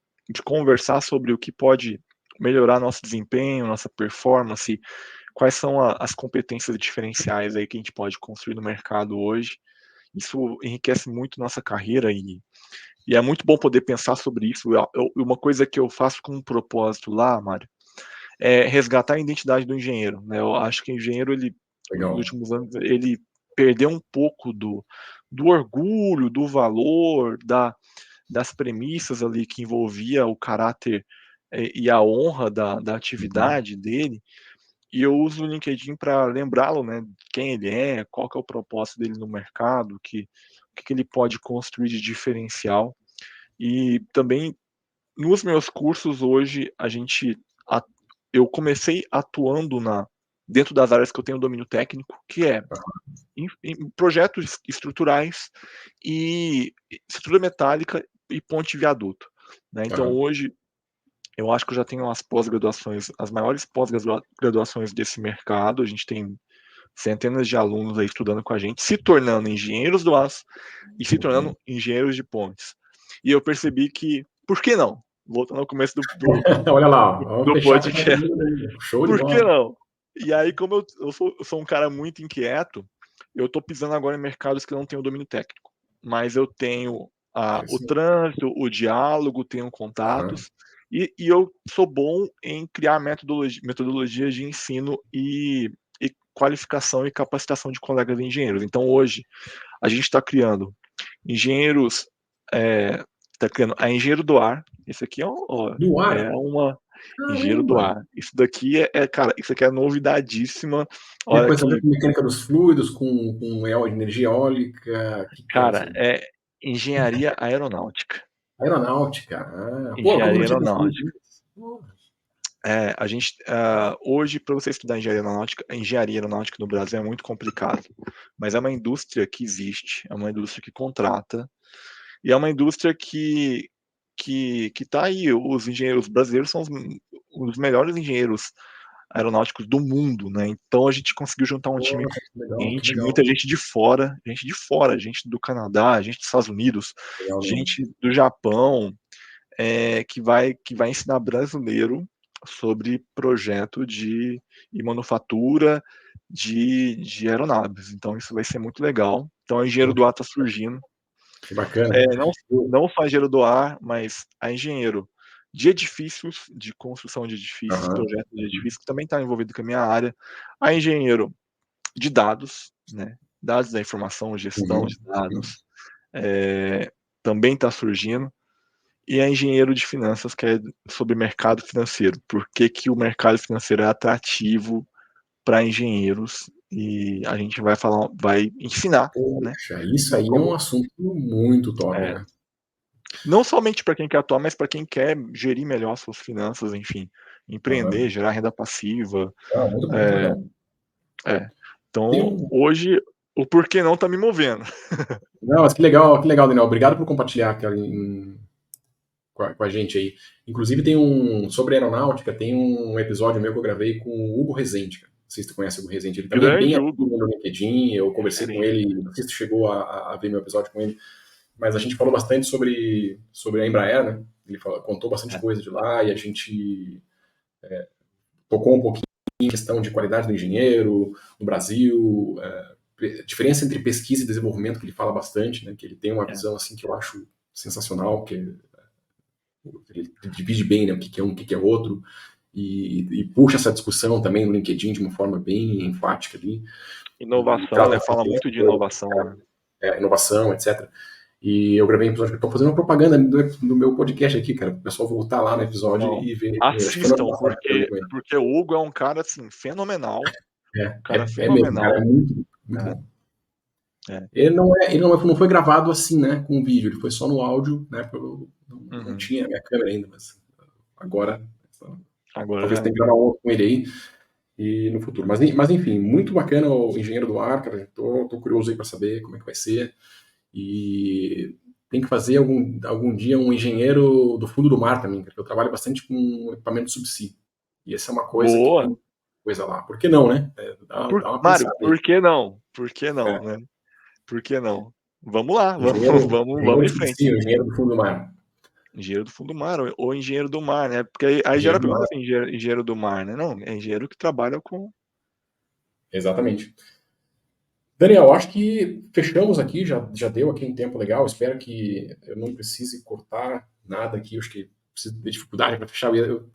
conversar sobre o que pode melhorar nosso desempenho, nossa performance, quais são as competências diferenciais aí que a gente pode construir no mercado hoje. Isso enriquece muito nossa carreira e é muito bom poder pensar sobre isso. Uma coisa que eu faço com um propósito lá, Mário, é resgatar a identidade do engenheiro, né? Eu acho que o engenheiro, nos Legal. últimos anos, ele perdeu um pouco do orgulho, do valor, das premissas ali que envolvia o caráter e a honra da Uhum. atividade dele. E eu uso o LinkedIn para lembrá-lo, né, de quem ele é, qual que é o propósito dele no mercado, o que ele pode construir de diferencial. E também nos meus cursos hoje eu comecei atuando dentro das áreas que eu tenho domínio técnico, que é em projetos estruturais e estrutura metálica e ponte de viaduto, né? Então Aham. hoje eu acho que eu já tenho as pós-graduações, as maiores pós-graduações desse mercado. A gente tem centenas de alunos aí estudando com a gente, se tornando engenheiros do aço e se Uhum. tornando engenheiros de pontes. E eu percebi que, por que não? Voltando ao começo Olha lá, ó, vamos do fechar com essa podcast, dúvida aí. Show de por que bola. não? E aí, como eu sou um cara muito inquieto, eu estou pisando agora em mercados que não tenho domínio técnico, mas eu tenho o Interessante. trânsito, o diálogo, tenho Aham. contatos, e eu sou bom em criar metodologias de ensino e qualificação e capacitação de colegas engenheiros. Então, hoje, a gente está criando engenheiros, está criando a Engenheiro do Ar. Esse aqui Do é ar? Engenheiro do Caramba! ar. Isso daqui cara, isso aqui é novidadíssima. Tem Olha coisa a ver que, com mecânica dos fluidos, com energia eólica, o que é isso cara, aí? é engenharia aeronáutica. Aeronáutica. Pô, quando Engenharia não tinha costume aeronáutica. disso. Porra. A gente, hoje, para você estudar engenharia aeronáutica no Brasil é muito complicado, mas é uma indústria que existe, é uma indústria que contrata, e é uma indústria que tá aí. Os engenheiros brasileiros são os melhores engenheiros aeronáuticos do mundo, né? Então a gente conseguiu juntar um time Poxa, que legal, que gente, legal. muita gente de fora, gente do Canadá, gente dos Estados Unidos, Legal mesmo. gente do Japão, que vai ensinar brasileiro sobre projeto e manufatura de aeronaves. Então isso vai ser muito legal. Então o engenheiro do Poxa, ar está surgindo. que bacana. Não, não só engenheiro do ar, mas a engenheiro de edifícios, de construção de edifícios, Aham. projetos de edifícios, que também está envolvido com a minha área. A engenheiro de dados, né? Dados da informação, gestão de Uhum. dados, também está surgindo. E a engenheiro de finanças, que é sobre mercado financeiro. Por que, que o mercado financeiro é atrativo para engenheiros? E a gente vai ensinar, né? Poxa, isso aí é um Como, assunto muito top, é, né? não somente para quem quer atuar, mas para quem quer gerir melhor suas finanças, enfim, empreender, Aham. gerar renda passiva. Ah, muito bom, muito É, legal. é. Tem Então, um... hoje, o porquê não tá me movendo. Não, mas que legal, Daniel. Obrigado por compartilhar com a gente aí. Inclusive tem sobre aeronáutica, tem um episódio meu que eu gravei com o Hugo Rezende, cara. Não sei se tu conhece o Hugo Rezende. Ele também é bem Grande ativo Hugo. no LinkedIn, eu conversei com Diferente. ele, não sei se tu chegou a ver meu episódio com ele, mas a gente falou bastante sobre a Embraer, né? Ele contou bastante É, coisa de lá e a gente tocou um pouquinho em questão de qualidade do engenheiro no Brasil, diferença entre pesquisa e desenvolvimento, que ele fala bastante, né? Que ele tem uma é, visão assim que eu acho sensacional, que ele divide bem, né? O que é um, o que é outro, e puxa essa discussão também no LinkedIn de uma forma bem enfática ali, e inovação, traz né? bastante Fala muito de coisa, inovação, né? inovação, etc. E eu gravei um episódio, estou fazendo uma propaganda do meu podcast aqui, cara, o pessoal voltar lá no episódio Não. e ver, acho que foi no ano Assistam, passado que eu gravei porque, com ele. porque o Hugo é um cara assim, fenomenal. Um cara É mesmo, cara, é fenomenal. muito, muito É, bom. é. Não foi gravado assim, né, com vídeo, ele foi só no áudio, né, não Uhum. tinha a minha câmera ainda, mas agora, Agora talvez já tenha que é. gravar outro com ele aí, e no futuro. Mas enfim, muito bacana o Engenheiro do Ar, cara, tô curioso aí para saber como é que vai ser, e tem que fazer algum dia um engenheiro do fundo do mar também, porque eu trabalho bastante com equipamento subsea, e essa é uma coisa que Boa. tem coisa lá. Por que não, né? Dá uma Mário, pensada aí. por que não? Por que não, É, né? Por que não? Vamos lá, vamos, engenheiro vamos de em frente. subsea, engenheiro do fundo do mar. Engenheiro do fundo do mar ou engenheiro do mar, né? Porque aí gera a Engenheiro do pergunta mar, assim, engenheiro do mar, né? Não, é engenheiro que trabalha com. exatamente. Daniel, acho que fechamos aqui, já deu aqui um tempo legal. Espero que eu não precise cortar nada aqui. Acho que preciso ter dificuldade para fechar. Eu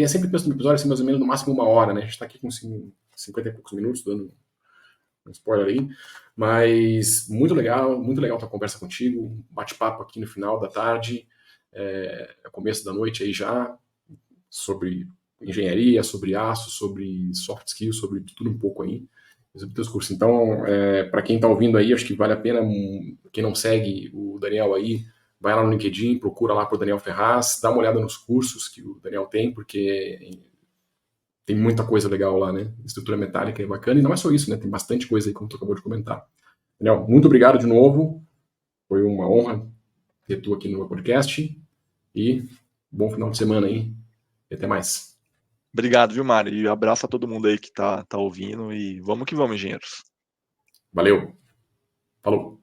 sempre penso no episódio assim, mais ou menos no máximo uma hora, né? A gente está aqui com 50 e poucos minutos, dando um spoiler aí. Mas muito legal tua conversa contigo. Um bate-papo aqui no final da tarde, começo da noite aí já, sobre engenharia, sobre aço, sobre soft skills, sobre tudo um pouco aí. Sobre teus cursos. Então, para quem está ouvindo aí, acho que vale a pena, quem não segue o Daniel aí, vai lá no LinkedIn, procura lá por Daniel Ferraz, dá uma olhada nos cursos que o Daniel tem, porque tem muita coisa legal lá, né? Estrutura metálica é bacana, e não é só isso, né? Tem bastante coisa aí, como tu acabou de comentar. Daniel, muito obrigado de novo, foi uma honra ter tu aqui no meu podcast, e bom final de semana aí, e até mais. Obrigado, viu, Mário? E abraço a todo mundo aí que tá ouvindo e vamos que vamos, engenheiros. Valeu, falou!